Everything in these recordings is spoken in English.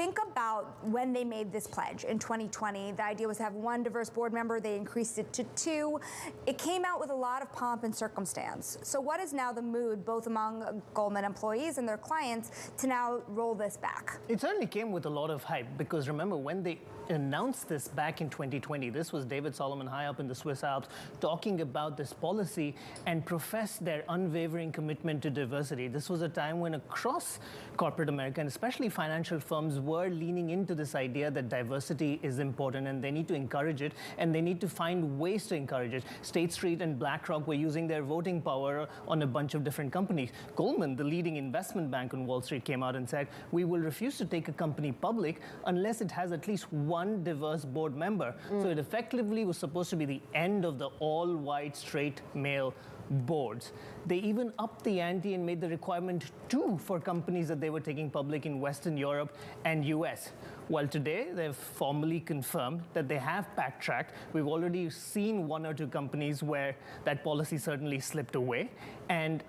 think about when they made this pledge in 2020, the idea was to have one diverse board member. They increased it to 2. It came out with a lot of pomp and circumstance. So what is now the mood, both among Goldman employees and their clients, to now roll this back? It certainly came with a lot of hype, because remember, when they announced this back in 2020, this was David Solomon high up in the Swiss Alps talking about this policy and professed their unwavering commitment to diversity. This was a time when across corporate America, and especially financial firms, were leaning into this idea that diversity is important and they need to encourage it, and they need to find ways to encourage it. State Street and BlackRock were using their voting power on a bunch of different companies. Goldman, the leading investment bank on Wall Street, came out and said, we will refuse to take a company public unless it has at least one diverse board member. So it effectively was supposed to be the end of the all-white, straight male boards. They even upped the ante and made the requirement 2 for companies that they were taking public in Western Europe and US. Well, today they've formally confirmed that they have backtracked. We've already seen 1 or 2 companies where that policy certainly slipped away, and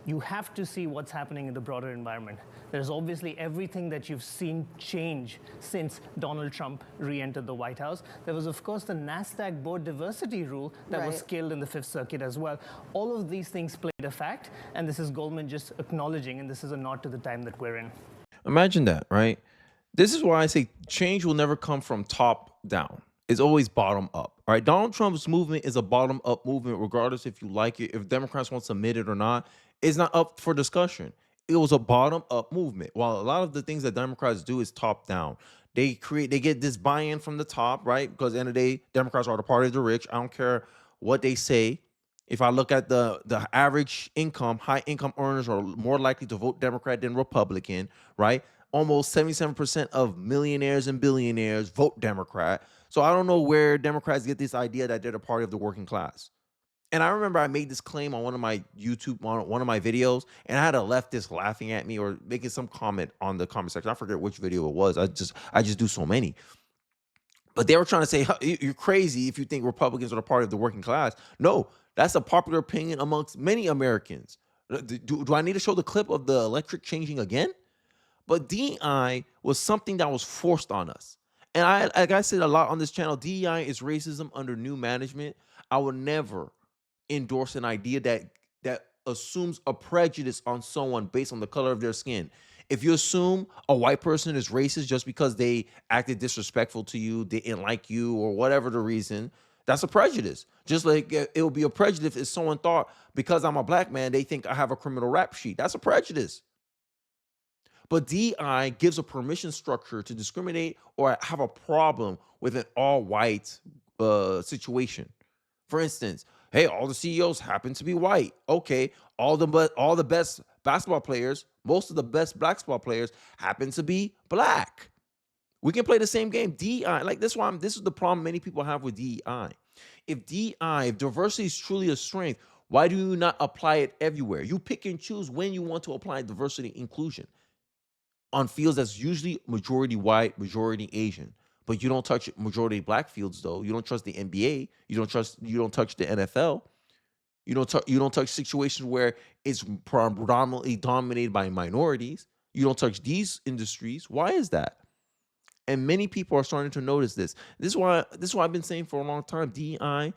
you have to see what's happening in the broader environment. There's obviously everything that you've seen change since Donald Trump re-entered the White House. There was, of course, the NASDAQ board diversity rule that was killed in the Fifth Circuit as well. All of these things played a fact, and this is Goldman just acknowledging, and this is a nod to the time that we're in. Imagine that, right? This is why I say change will never come from top down. It's always bottom up. All right, Donald Trump's movement is a bottom up movement, regardless if you like it, if Democrats want to submit it or not. It's not up for discussion. It was a bottom up movement. While a lot of the things that Democrats do is top down. They get this buy-in from the top, right? Because at the end of the day, Democrats are the party of the rich. I don't care what they say. If I look at the average income, high income earners are more likely to vote Democrat than Republican, right? Almost 77% of millionaires and billionaires vote Democrat. So I don't know where Democrats get this idea that they're the party of the working class. And I remember I made this claim on one of my YouTube, on one of my videos, and I had a leftist laughing at me or making some comment on the comment section. I forget which video it was. I just do so many. But they were trying to say, you're crazy if you think Republicans are the party of the working class. No, that's a popular opinion amongst many Americans. Do I need to show the clip of the electric changing again? But DEI was something that was forced on us. And like I said a lot on this channel, DEI is racism under new management. I will never endorse an idea that assumes a prejudice on someone based on the color of their skin. If you assume a white person is racist just because they acted disrespectful to you, they didn't like you, or whatever the reason, that's a prejudice. Just like it would be a prejudice if someone thought because I'm a black man, they think I have a criminal rap sheet. That's a prejudice. But DEI gives a permission structure to discriminate or have a problem with an all-white situation. For instance, hey, all the CEOs happen to be white. Okay, all the best basketball players, most of the best basketball players happen to be black. We can play the same game. DEI, like this is the problem many people have with DEI. If diversity is truly a strength, why do you not apply it everywhere? You pick and choose when you want to apply diversity inclusion on fields that's usually majority white, majority Asian. But you don't touch majority black fields, though. You don't trust the NBA. You don't touch the NFL. You don't touch situations where it's predominantly dominated by minorities. You don't touch these industries. Why is that? And many people are starting to notice this. This is why I've been saying for a long time, DEI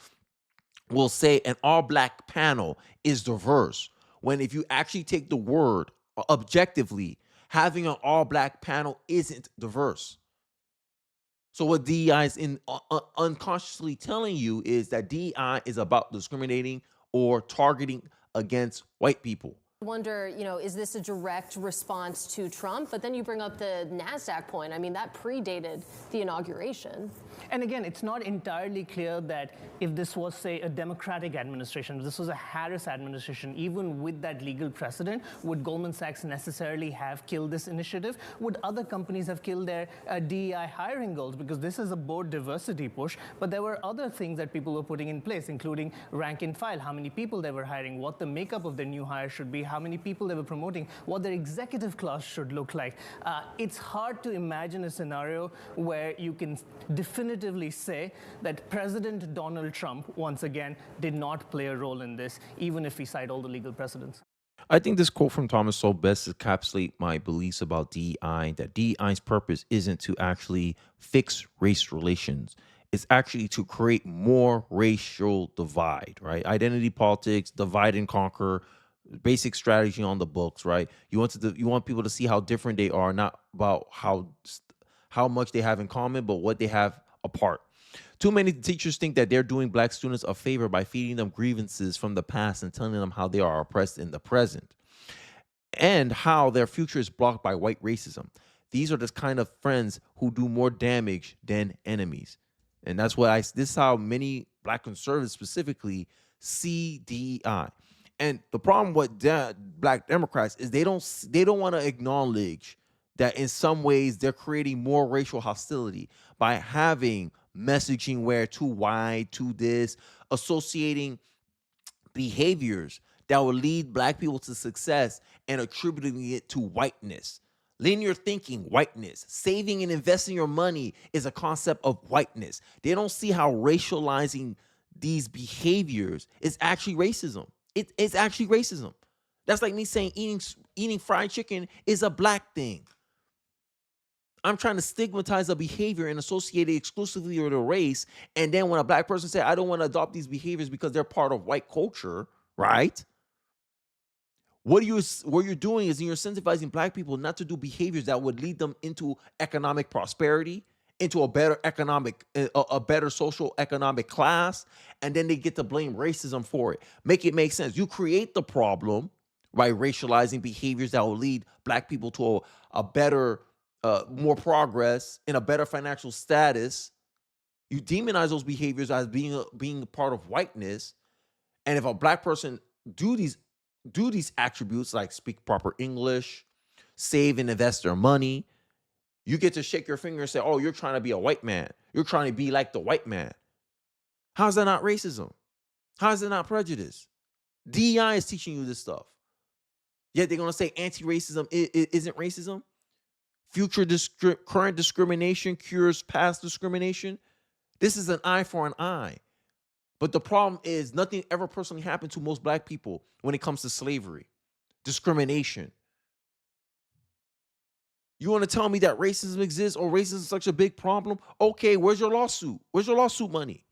will say an all-black panel is diverse. When if you actually take the word objectively, having an all-black panel isn't diverse. So what DEI is unconsciously telling you is that DEI is about discriminating or targeting against white people. I wonder, is this a direct response to Trump? But then you bring up the NASDAQ point. I mean, that predated the inauguration. And again, it's not entirely clear that if this was, say, a Democratic administration, if this was a Harris administration, even with that legal precedent, would Goldman Sachs necessarily have killed this initiative? Would other companies have killed their DEI hiring goals? Because this is a board diversity push, but there were other things that people were putting in place, including rank and file, how many people they were hiring, what the makeup of their new hire should be, how many people they were promoting, what their executive class should look like. It's hard to imagine a scenario where you can definitively say that President Donald Trump, once again, did not play a role in this, even if we cite all the legal precedents. I think this quote from Thomas Sowell best encapsulate my beliefs about DEI, that DEI's purpose isn't to actually fix race relations. It's actually to create more racial divide, right? Identity politics, divide and conquer, basic strategy on the books, right? You want people to see how different they are, not about how much they have in common, but what they have apart. Too many teachers think that they're doing black students a favor by feeding them grievances from the past and telling them how they are oppressed in the present and how their future is blocked by white racism. These are the kind of friends who do more damage than enemies. And that's what this is how many black conservatives specifically see DEI. And the problem with black Democrats is they don't want to acknowledge that in some ways they're creating more racial hostility by having messaging where too wide, too this, associating behaviors that will lead black people to success and attributing it to whiteness. Linear thinking, whiteness. Saving and investing your money is a concept of whiteness. They don't see how racializing these behaviors is actually racism. It's actually racism. That's like me saying eating fried chicken is a black thing. I'm trying to stigmatize a behavior and associate it exclusively with a race. And then when a black person says, I don't want to adopt these behaviors because they're part of white culture, right? What you're doing is you're incentivizing black people not to do behaviors that would lead them into economic prosperity, into a better a better social economic class, and then they get to blame racism for it. Make it make sense. You create the problem by racializing behaviors that will lead black people to a better, more progress in a better financial status. You demonize those behaviors as being a part of whiteness, and if a black person do these attributes like speak proper English, save and invest their money, you get to shake your finger and say, oh, you're trying to be a white man. You're trying to be like the white man. How's that not racism? How's that not prejudice? DEI is teaching you this stuff. Yet they're going to say anti-racism isn't racism. Current discrimination cures past discrimination. This is an eye for an eye. But the problem is nothing ever personally happened to most black people when it comes to slavery, discrimination. You want to tell me that racism exists or racism is such a big problem? Okay, where's your lawsuit? Where's your lawsuit money?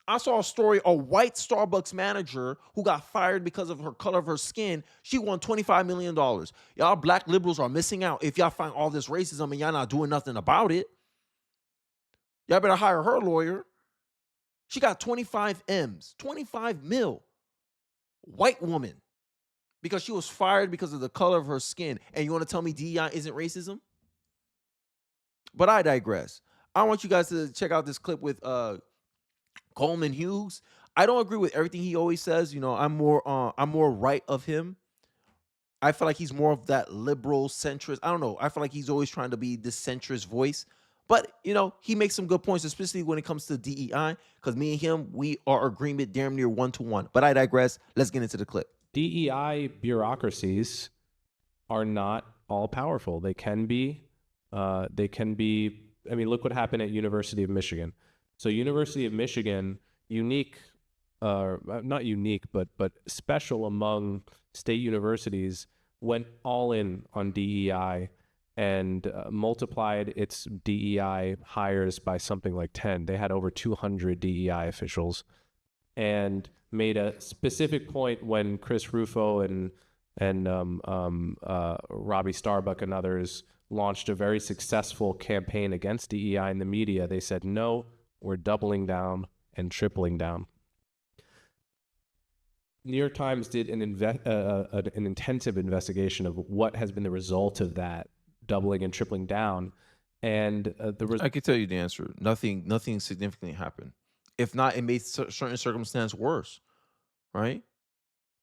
I saw a story, a white Starbucks manager who got fired because of her color of her skin. She won $25 million. Y'all black liberals are missing out if y'all find all this racism and y'all not doing nothing about it. Y'all better hire her lawyer. She got 25 M's, 25 mil. White woman. Because she was fired because of the color of her skin. And you want to tell me DEI isn't racism? But I digress. I want you guys to check out this clip with Coleman Hughes. I don't agree with everything he always says. You know, I'm more right of him. I feel like he's more of that liberal centrist. I don't know. I feel like he's always trying to be this centrist voice. But, you know, he makes some good points, especially when it comes to DEI, because me and him, we are agreement damn near 1-to-1. But I digress. Let's get into the clip. DEI bureaucracies are not all powerful. They can be. I mean, look what happened at University of Michigan. So University of Michigan, not unique, but special among state universities, went all in on DEI and multiplied its DEI hires by something like 10. They had over 200 DEI officials and made a specific point when Chris Rufo and Robbie Starbuck and others launched a very successful campaign against DEI in the media. They said, no, we're doubling down and tripling down. New York Times did an intensive investigation of what has been the result of that doubling and tripling down, and I can tell you the answer. Nothing significantly happened. If not, it made certain circumstance worse, right?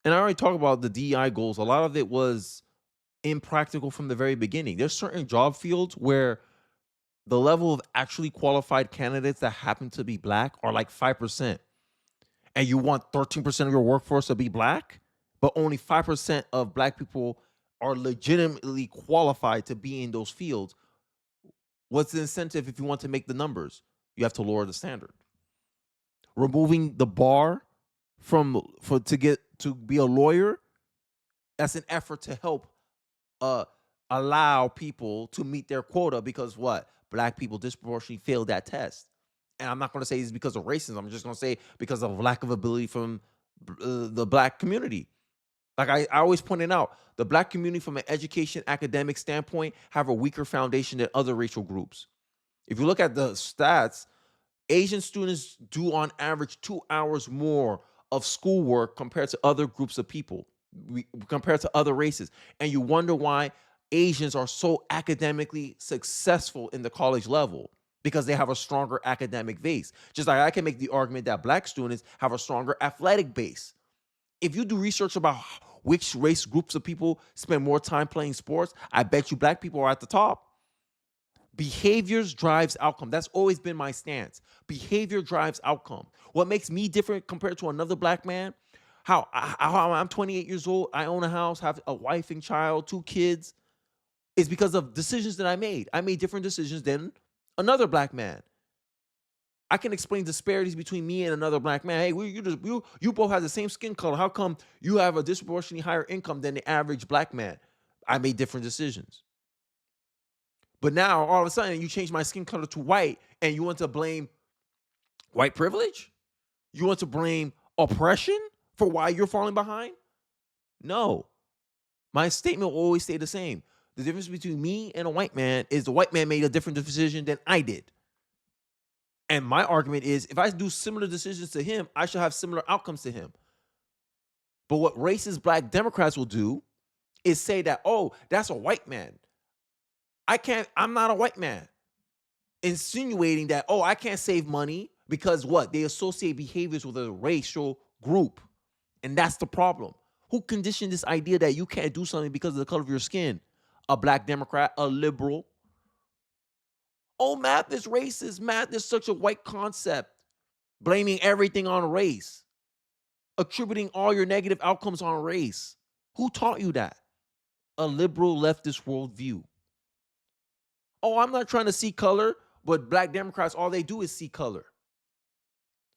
And I already talked about the DEI goals. A lot of it was impractical from the very beginning. There's certain job fields where the level of actually qualified candidates that happen to be black are like 5%. And you want 13% of your workforce to be black, but only 5% of black people are legitimately qualified to be in those fields. What's the incentive if you want to make the numbers? You have to lower the standard. Removing the bar to be a lawyer That's an effort to help allow people to meet their quota because what? Black people disproportionately failed that test. And I'm not going to say it's because of racism. I'm just going to say because of lack of ability from the black community. Like I always pointed out, the black community from an education academic standpoint have a weaker foundation than other racial groups. If you look at the stats, Asian students do on average 2 hours more of schoolwork compared to other groups of people, compared to other races. And you wonder why Asians are so academically successful in the college level, because they have a stronger academic base. Just like I can make the argument that black students have a stronger athletic base. If you do research about which race groups of people spend more time playing sports, I bet you black people are at the top. Behaviors drives outcome. That's always been my stance. Behavior drives outcome. What makes me different compared to another black man, how I'm 28 years old, I own a house, have a wife and child, 2 kids, is because of decisions that I made. I made different decisions than another black man. I can explain disparities between me and another black man. Hey, you both have the same skin color. How come you have a disproportionately higher income than the average black man? I made different decisions. But now, all of a sudden, you change my skin color to white, and you want to blame white privilege? You want to blame oppression for why you're falling behind? No. My statement will always stay the same. The difference between me and a white man is the white man made a different decision than I did. And my argument is, if I do similar decisions to him, I should have similar outcomes to him. But what racist black Democrats will do is say that, oh, that's a white man. I'm not a white man. Insinuating that, oh, I can't save money because what? They associate behaviors with a racial group. And that's the problem. Who conditioned this idea that you can't do something because of the color of your skin? A black Democrat, a liberal. Oh, math is racist. Math is such a white concept. Blaming everything on race. Attributing all your negative outcomes on race. Who taught you that? A liberal leftist worldview. Oh, I'm not trying to see color, but black Democrats, all they do is see color.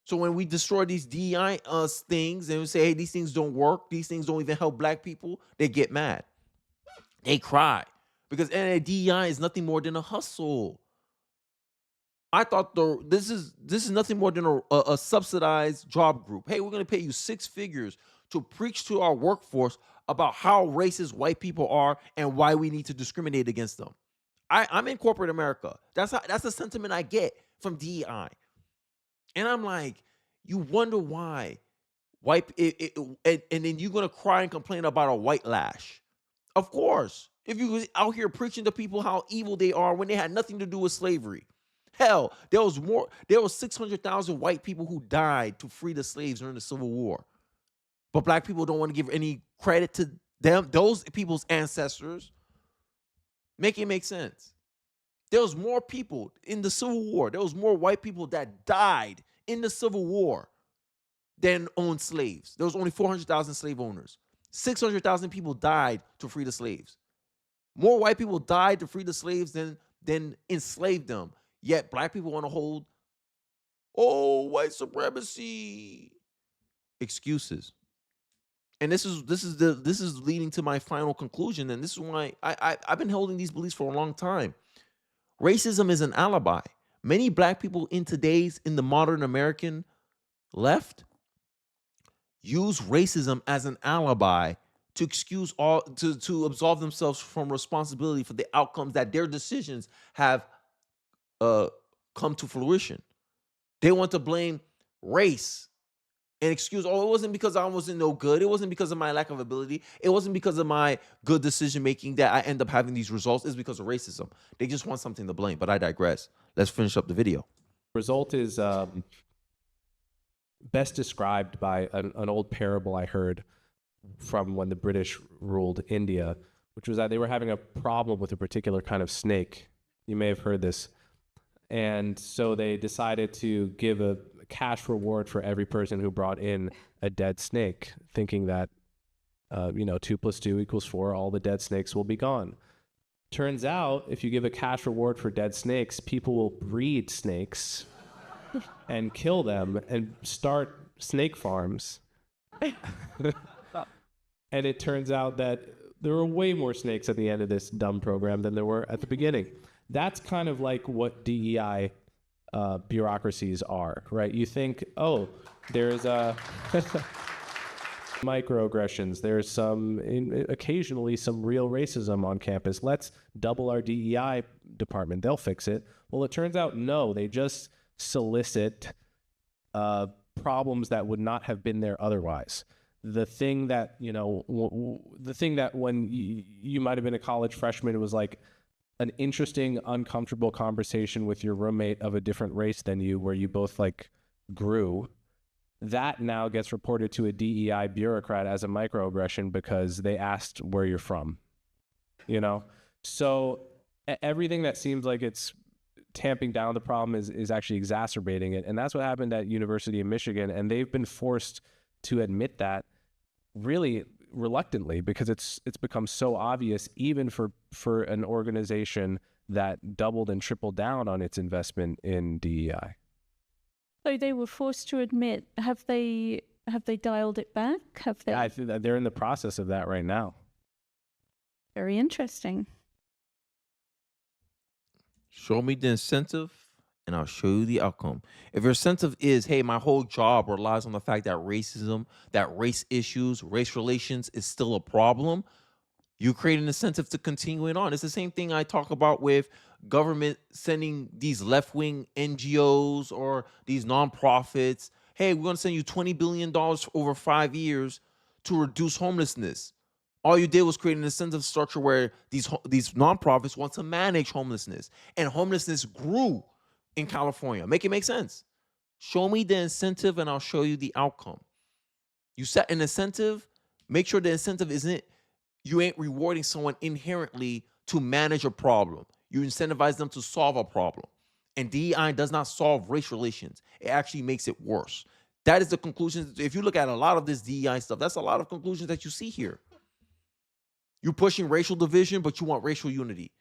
So when we destroy these DEI things and we say, hey, these things don't work, these things don't even help black people, they get mad. They cry. Because DEI is nothing more than a hustle. I thought this is nothing more than a subsidized job group. Hey, we're going to pay you 6 figures to preach to our workforce about how racist white people are and why we need to discriminate against them. I'm in corporate America. That's the sentiment I get from DEI. And I'm like, you wonder why and then you're going to cry and complain about a white lash. Of course. If you was out here preaching to people how evil they are when they had nothing to do with slavery. Hell, there was 600,000 white people who died to free the slaves during the Civil War. But black people don't want to give any credit to them, those people's ancestors. Make it make sense. There was more people in the Civil War. There was more white people that died in the Civil War than owned slaves. There was only 400,000 slave owners. 600,000 people died to free the slaves. More white people died to free the slaves than enslaved them. Yet black people want to hold, oh, white supremacy excuses. And this is leading to my final conclusion, and this is why I've been holding these beliefs for a long time. Racism is an alibi. Many black people in the modern American left use racism as an alibi to excuse to absolve themselves from responsibility for the outcomes that their decisions have come to fruition. They want to blame race and excuse, oh, it wasn't because I wasn't no good. It wasn't because of my lack of ability. It wasn't because of my good decision making that I end up having these results. It's because of racism. They just want something to blame, but I digress. Let's finish up the video. Result is best described by an old parable I heard from when the British ruled India, which was that they were having a problem with a particular kind of snake. You may have heard this. And so they decided to give a cash reward for every person who brought in a dead snake, thinking that, 2 + 2 = 4, all the dead snakes will be gone. Turns out, if you give a cash reward for dead snakes, people will breed snakes and kill them and start snake farms. And it turns out that there were way more snakes at the end of this dumb program than there were at the beginning. That's kind of like what DEI bureaucracies are, right? You think, oh, there's a microaggressions. There's occasionally some real racism on campus. Let's double our DEI department. They'll fix it. Well, it turns out, no, they just solicit problems that would not have been there otherwise. The thing that, the thing that when you might have been a college freshman, it was like an interesting, uncomfortable conversation with your roommate of a different race than you, where you both like grew. That now gets reported to a DEI bureaucrat as a microaggression because they asked where you're from, So everything that seems like it's tamping down the problem is actually exacerbating it. And that's what happened at University of Michigan. And they've been forced to admit that really reluctantly because it's become so obvious, even for an organization that doubled and tripled down on its investment in DEI. So they were forced to admit. Have they dialed it back? Have they? Yeah, I think that they're in the process of that right now. Very interesting. Show me the incentive, and I'll show you the outcome. If your incentive is, hey, my whole job relies on the fact that racism, that race issues, race relations is still a problem, you create an incentive to continue it on. It's the same thing I talk about with government sending these left-wing NGOs or these nonprofits. Hey, we're going to send you $20 billion over 5 years to reduce homelessness. All you did was create an incentive structure where these nonprofits want to manage homelessness. And homelessness grew in California. Make it make sense. Show me the incentive and I'll show you the outcome. You set an incentive, make sure the incentive isn't, you ain't rewarding someone inherently to manage a problem. You incentivize them to solve a problem. And DEI does not solve race relations. It actually makes it worse. That is the conclusion. If you look at a lot of this DEI stuff, that's a lot of conclusions that you see here. You're pushing racial division, but you want racial unity.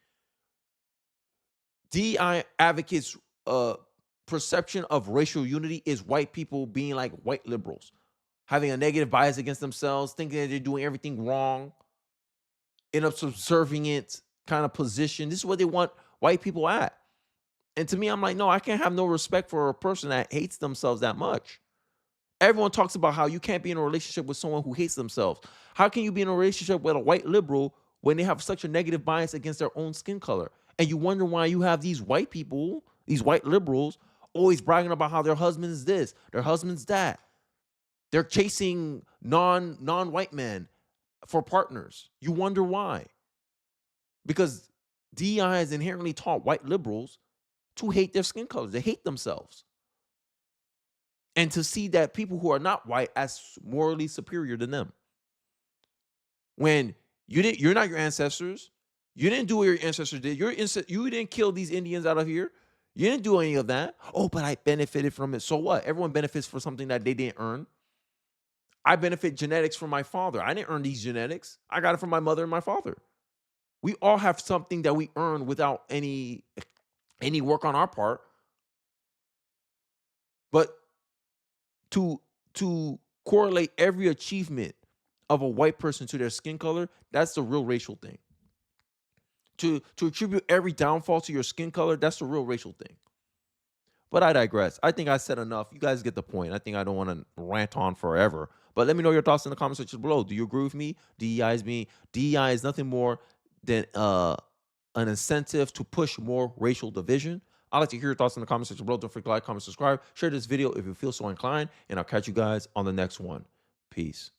DEI advocates perception of racial unity is white people being like white liberals, having a negative bias against themselves, thinking that they're doing everything wrong, in a subservient kind of position. This is what they want white people at. And to me, I'm like, no, I can't have no respect for a person that hates themselves that much. Everyone talks about how you can't be in a relationship with someone who hates themselves. How can you be in a relationship with a white liberal when they have such a negative bias against their own skin color? And you wonder why you have these white people, these white liberals, always bragging about how their husband's this, their husband's that. They're chasing non-white men for partners. You wonder why. Because DEI has inherently taught white liberals to hate their skin colors. They hate themselves. And to see that people who are not white as morally superior than them. When you're not your ancestors. You didn't do what your ancestors did. You didn't kill these Indians out of here. You didn't do any of that. Oh, but I benefited from it. So what? Everyone benefits for something that they didn't earn. I benefit genetics from my father. I didn't earn these genetics. I got it from my mother and my father. We all have something that we earn without any work on our part. But to correlate every achievement of a white person to their skin color, that's the real racial thing. To attribute every downfall to your skin color, that's the real racial thing. But I digress. I think I said enough. You guys get the point. I think I don't want to rant on forever. But let me know your thoughts in the comment section below. Do you agree with me? DEI is nothing more than an incentive to push more racial division. I'd like to hear your thoughts in the comment section below. Don't forget to like, comment, subscribe. Share this video if you feel so inclined. And I'll catch you guys on the next one. Peace.